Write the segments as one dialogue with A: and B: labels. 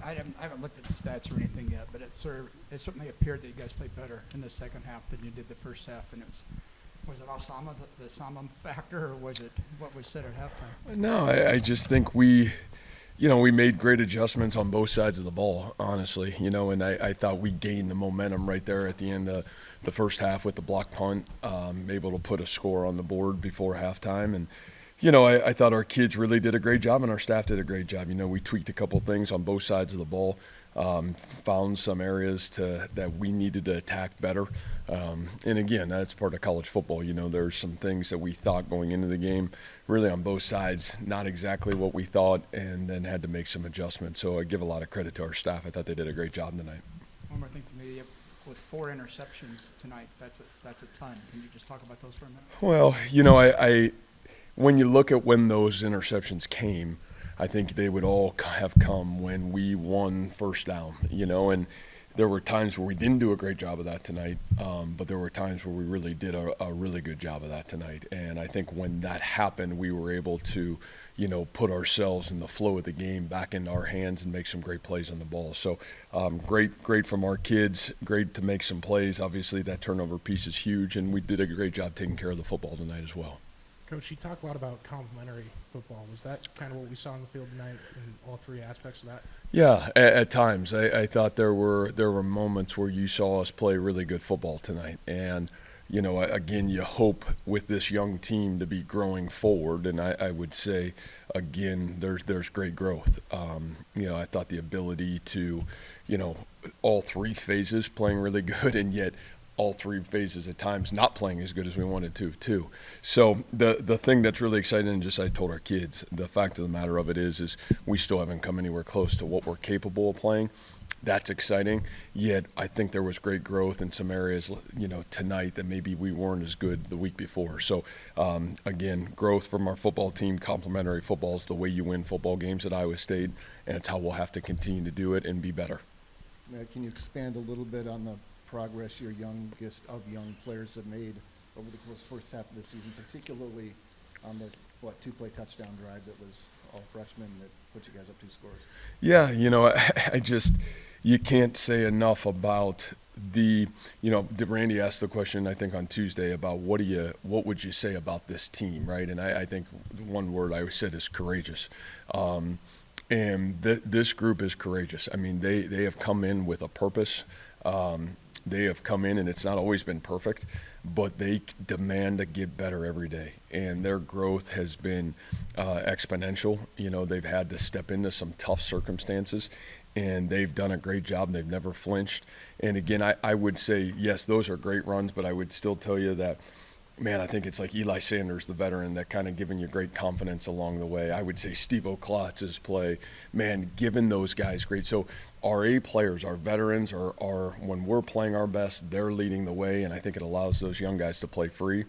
A: I haven't looked at the stats or anything yet, but it certainly appeared that you guys played better in the second half than you did the first half. And was it Osama, the Sama factor, or was it what was said at halftime?
B: No, I just think we made great adjustments on both sides of the ball, honestly, and I thought we gained the momentum right there at the end of the first half with the block punt, able to put a score on the board before halftime. And, I thought our kids really did a great job and our staff did a great job. We tweaked a couple things on both sides of the ball, found some areas that we needed to attack better. And again, that's part of college football. There's some things that we thought going into the game, really on both sides, not exactly what we thought, and then had to make some adjustments. So I give a lot of credit to our staff. I thought they did a great job tonight.
A: One more thing for me, with 4 interceptions tonight, that's a ton. Can you just talk about those for a minute?
B: Well, I when you look at when those interceptions came, I think they would all have come when we won first down, and there were times where we didn't do a great job of that tonight, but there were times where we really did a really good job of that tonight. And I think when that happened, we were able to, put ourselves in the flow of the game back into our hands and make some great plays on the ball. So great from our kids, great to make some plays. Obviously, that turnover piece is huge, and we did a great job taking care of the football tonight as well.
C: Coach, you talk a lot about complementary football. Was that kind of what we saw on the field tonight in all 3 aspects of that?
B: Yeah, at times. I thought there were moments where you saw us play really good football tonight. And, again, you hope with this young team to be growing forward. And I would say, again, there's great growth. I thought the ability to, all 3 phases playing really good, and yet all 3 phases at times not playing as good as we wanted to too. So the thing that's really exciting, and just I told our kids, the fact of the matter of it is we still haven't come anywhere close to what we're capable of playing. That's exciting. Yet I think there was great growth in some areas, tonight that maybe we weren't as good the week before. So again, growth from our football team. Complementary football is the way you win football games at Iowa State, and it's how we'll have to continue to do it and be better.
D: Can you expand a little bit on the progress your youngest of young players have made over the first half of the season, particularly on the 2-play touchdown drive that was all freshmen that put you guys up 2 scores?
B: Yeah, you can't say enough about Randy asked the question, I think, on Tuesday about what would you say about this team, right? And I think one word I said is courageous. And this group is courageous. I mean, they have come in with a purpose. They have come in, and it's not always been perfect, but they demand to get better every day. And their growth has been exponential. They've had to step into some tough circumstances, and they've done a great job. They've never flinched. And again, I would say, yes, those are great runs, but I would still tell you that, man, I think it's like Eli Sanders, the veteran, that kind of giving you great confidence along the way. I would say Steve O'Klotz's play, man, giving those guys great. So our A players, our veterans, are when we're playing our best, they're leading the way, and I think it allows those young guys to play free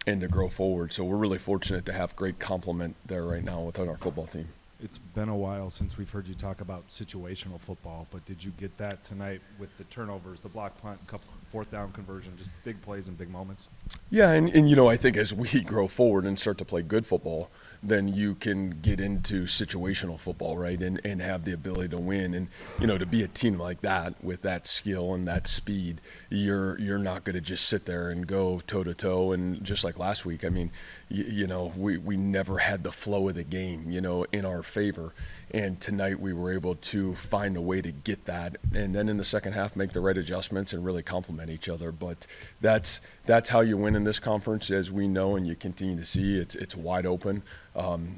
B: and to grow forward. So we're really fortunate to have great complement there right now within our football team.
E: It's been a while since we've heard you talk about situational football, but did you get that tonight with the turnovers, the block punt, couple 4th down conversion, just big plays and big moments?
B: Yeah, and I think as we grow forward and start to play good football, then you can get into situational football, right, and have the ability to win. And, to be a team like that with that skill and that speed, you're not going to just sit there and go toe-to-toe. And just like last week, I mean, we never had the flow of the game, in our favor. And tonight we were able to find a way to get that, and then in the second half make the right adjustments and really complement each other. But that's how you win in this conference, as we know, and you continue to see. It's wide open.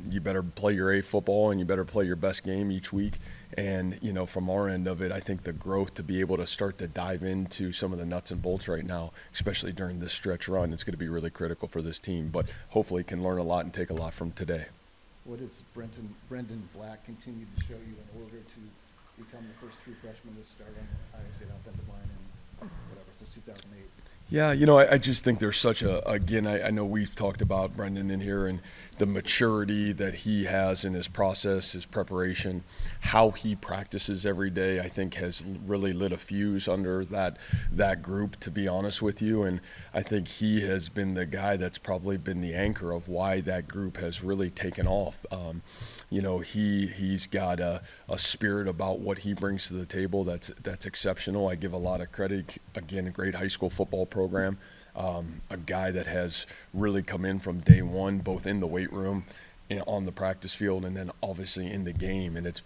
B: You better play your A football, and you better play your best game each week. And, from our end of it, I think the growth to be able to start to dive into some of the nuts and bolts right now, especially during this stretch run, it's going to be really critical for this team. But hopefully can learn a lot and take a lot from today.
D: What has Brendan Black continued to show you in order to become the first true freshman to start on the Iowa State offensive line in, since 2008?
B: Yeah, you know, I just think there's such again, I know we've talked about Brendan in here and the maturity that he has in his process, his preparation, how he practices every day, I think has really lit a fuse under that group, to be honest with you. And I think he has been the guy that's probably been the anchor of why that group has really taken off. You know, he's got a spirit about what he brings to the table that's exceptional. I give a lot of credit. Again, a great high school football program. A guy that has really come in from day one, both in the weight room, and on the practice field, and then obviously in the game. And it's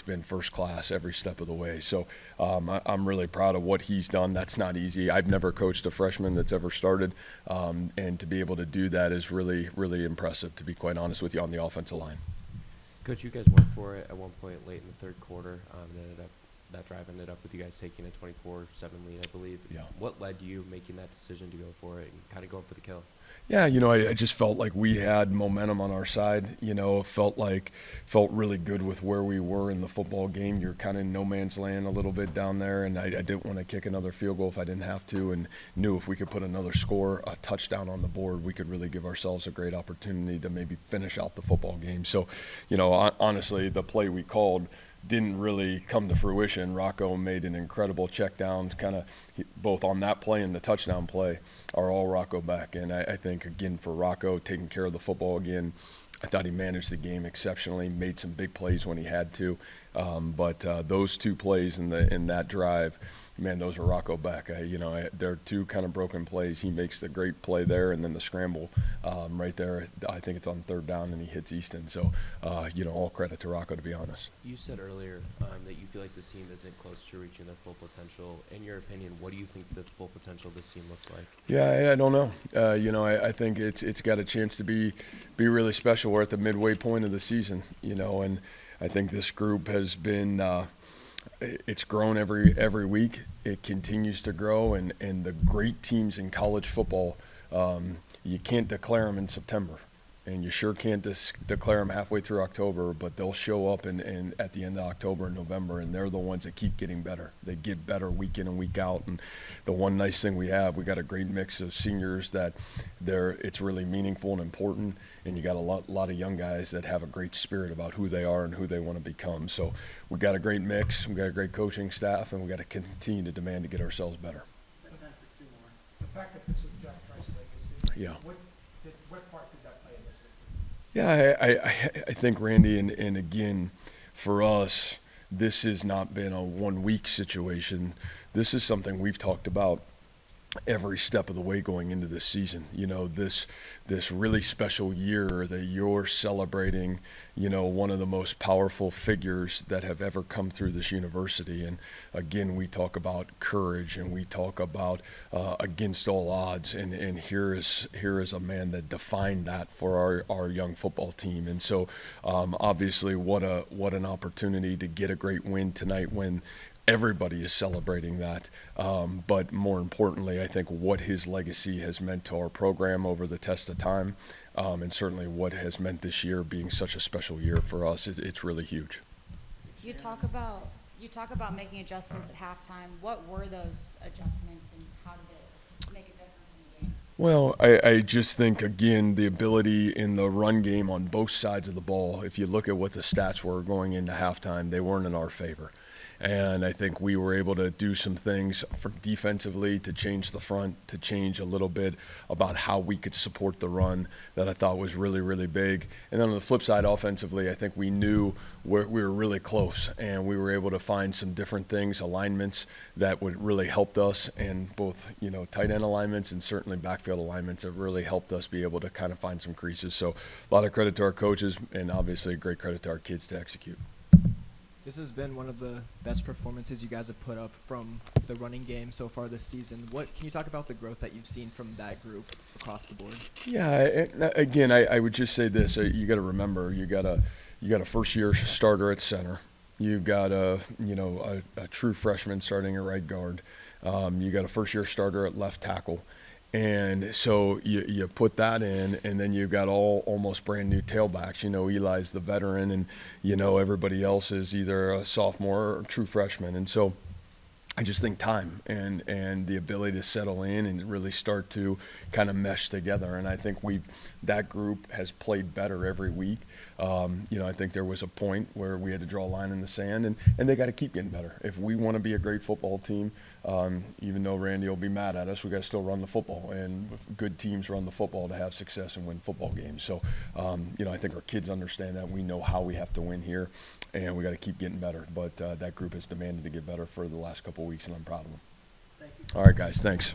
B: been first class every step of the way. So I'm really proud of what he's done. That's not easy. I've never coached a freshman that's ever started, and to be able to do that is really, really impressive, to be quite honest with you, on the offensive line.
F: Coach, you guys went for it at one point late in the third quarter. That drive ended up with you guys taking a 24-7 lead, I believe.
B: Yeah.
F: What led you making that decision to go for it and kind of going for the kill?
B: Yeah, you know, I just felt like we had momentum on our side. You know, felt really good with where we were in the football game. You're kind of in no man's land a little bit down there, and I didn't want to kick another field goal if I didn't have to, and knew if we could put another score, a touchdown on the board, we could really give ourselves a great opportunity to maybe finish out the football game. So, you know, honestly, the play we called didn't really come to fruition. Rocco made an incredible check down, kind of both on that play and the touchdown play are all Rocco back. And I think, again, for Rocco, taking care of the football again, I thought he managed the game exceptionally, made some big plays when he had to. But those two plays in that drive, man, those are Rocco back. They're two kind of broken plays. He makes the great play there, and then the scramble right there. I think it's on third down, and he hits Easton. So, all credit to Rocco, to be honest.
F: You said earlier that you feel like this team isn't close to reaching their full potential. In your opinion, what do you think the full potential of this team looks like?
B: Yeah, I don't know. I think it's got a chance to be really special. We're at the midway point of the season, and I think this group has been it's grown every week. It continues to grow, and the great teams in college football, you can't declare them in September, and you sure can't declare them halfway through October, but they'll show up and at the end of October and November, and they're the ones that keep getting better. They get better week in and week out, and the one nice thing we got a great mix of seniors that it's really meaningful and important, and you got a lot of young guys that have a great spirit about who they are and who they want to become. So we got a great mix, we got a great coaching staff, and we got to continue to demand to get ourselves better.
A: The fact that this was Jack Trice legacy,
B: Yeah.
A: what part did that play in this?
B: Yeah, I think, Randy, and again, for us, this has not been a 1 week situation. This is something we've talked about every step of the way going into this season. This really special year that you're celebrating, one of the most powerful figures that have ever come through this university. And again, we talk about courage, and we talk about against all odds. And here is a man that defined that for our young football team. And so obviously what an opportunity to get a great win tonight when everybody is celebrating that. But more importantly, I think what his legacy has meant to our program over the test of time, and certainly what has meant this year being such a special year for us, it's really huge.
G: You talk about making adjustments at halftime. What were those adjustments, and how did it make a difference in the game?
B: Well, I just think, again, the ability in the run game on both sides of the ball, if you look at what the stats were going into halftime, they weren't in our favor. And I think we were able to do some things defensively to change the front, to change a little bit about how we could support the run that I thought was really, really big. And then on the flip side, offensively, I think we knew we were really close, and we were able to find some different things, alignments that would really helped us, and both, tight end alignments and certainly backfield alignments that really helped us be able to kind of find some creases. So a lot of credit to our coaches, and obviously great credit to our kids to execute.
H: This has been one of the best performances you guys have put up from the running game so far this season. Can you talk about the growth that you've seen from that group across the board?
B: Yeah, again, I would just say this: you got to remember, you got a first-year starter at center, you've got a true freshman starting at right guard, you got a first-year starter at left tackle. And so you put that in, and then you've got almost brand new tailbacks. Eli's the veteran, and everybody else is either a sophomore or true freshman. And so I just think time and the ability to settle in and really start to kind of mesh together. And I think that group has played better every week. I think there was a point where we had to draw a line in the sand, and they got to keep getting better. If we want to be a great football team, even though Randy will be mad at us, we got to still run the football. And good teams run the football to have success and win football games. So, I think our kids understand that. We know how we have to win here, and we got to keep getting better. But that group has demanded to get better for the last couple of weeks, and I'm proud of them. All right, guys, thanks.